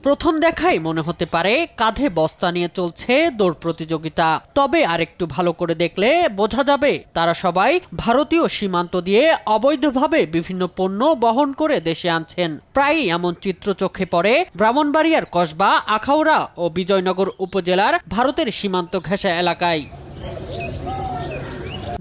প্রথম দেখায় মনে হতে পারে কাঁধে বস্তা নিয়ে চলছে দৌড় প্রতিযোগিতা, তবে আরেকটু ভালো করে দেখলে বোঝা যাবে তারা সবাই ভারতীয় সীমান্ত দিয়ে অবৈধভাবে বিভিন্ন পণ্য বহন করে দেশে আনছেন। প্রায়ই এমন চিত্র চোখে পড়ে ব্রাহ্মণবাড়িয়ার কসবা, আখাউড়া ও বিজয়নগর উপজেলার ভারতের সীমান্ত ঘেঁষা এলাকায়।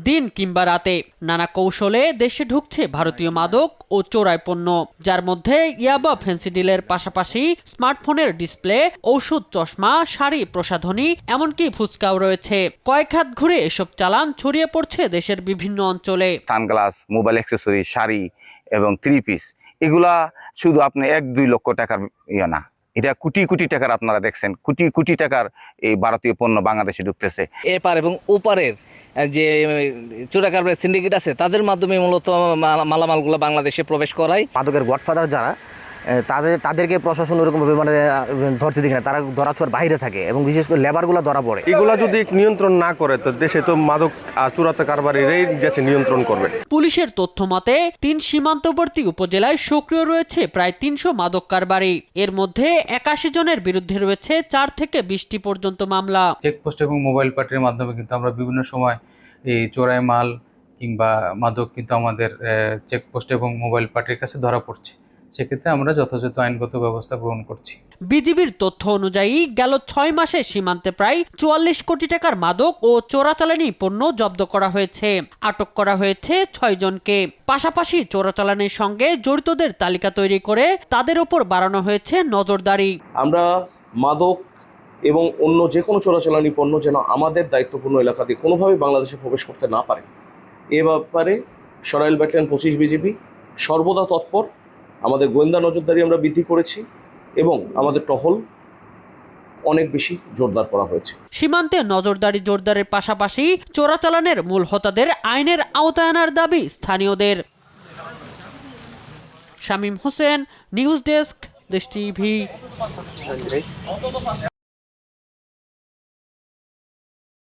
দিন কিংবা রাতে নানা কৌশলে দেশে ঢুকছে ভারতীয় মাদক ও চোরাই পণ্য, যার মধ্যে ইয়াবা, ফেন্সিডিলের পাশাপাশি স্মার্টফোনের ডিসপ্লে, ঔষধ, চশমা, শাড়ি, প্রসাধনী, এমনকি ফুচকাও রয়েছে। কয়েক হাত ঘুরে এসব চালান ছড়িয়ে পড়ছে দেশের বিভিন্ন অঞ্চলে। সানগ্লাস, মোবাইল অ্যাক্সেসরি, শাড়ি এবং 3 পিস, এগুলা শুধু আপনি 1-2 লক্ষ টাকার না, এটা কোটি কোটি টাকার, আপনারা দেখছেন কোটি কোটি টাকার এই ভারতীয় পণ্য বাংলাদেশে ঢুকতেছে। এপার এবং ওপারের যে চোরাকারবারের সিন্ডিকেট আছে তাদের মাধ্যমে মূলত মালামালগুলো বাংলাদেশে প্রবেশ করায়। মাদকের গডফাদার যারা তাদেরকে প্রশাসন ওরকমভাবে মানে ধরতে দিকে না, তারা ধরাছোঁয়ার বাইরে থাকে এবং বিশেষ করে লেবারগুলো ধরা পড়ে। এগুলা যদি নিয়ন্ত্রণ না করে তো দেশে তো মাদক চোরাতে কারবারিরাই যাচ্ছে নিয়ন্ত্রণ করবে। পুলিশের তথ্য মতে 3 সীমান্তবর্তী উপজেলায় সক্রিয় রয়েছে প্রায় 300 মাদক কারবারি। এর মধ্যে 81 জনের বিরুদ্ধে রয়েছে 4 থেকে 20টি পর্যন্ত মামলা। চেকপোস্ট এবং মোবাইল পার্টির মাধ্যমে কিন্তু আমরা বিভিন্ন সময় এই চোরাই মাল কিংবা মাদক কিন্তু আমাদের চেকপোস্ট এবং মোবাইল পার্টির কাছে ধরা পড়ছে। সেক্ষেত্রে আমরা যথাযথ আইনগত ব্যবস্থা গ্রহণ করছি। বিজিবির তথ্য অনুযায়ী গেল 6 মাসে সীমান্তে প্রায় 44 কোটি টাকার মাদক ও চোরাচালানি পণ্য জব্দ করা হয়েছে। আটক করা হয়েছে 6 জনকে। পাশাপাশি চোরাচালানির সঙ্গে জড়িতদের তালিকা তৈরি করে তাদের উপর বাড়ানো হয়েছে নজরদারি। আমরা মাদক এবং অন্য যে কোনো চোরাচালানি পণ্য যেন আমাদের দায়িত্বপূর্ণ এলাকা দিয়ে কোনোভাবে বাংলাদেশে প্রবেশ করতে না পারে, এ ব্যাপারে সরাইল ব্যাটালিয়ন 25 বিজিবি সর্বদা তৎপর। আমাদের গোয়েন্দা নজরদারি আমরা বৃদ্ধি করেছি এবং আমাদের টহল অনেক বেশি জোরদার করা হয়েছে। সীমান্তে নজরদারি জোরদারের পাশাপাশি চোরাচালানের মূল হোতাদের আইনের আওতায় আনার দাবি স্থানীয়দের। শামীম হোসেন, নিউজ ডেস্ক, দেশ টিভি।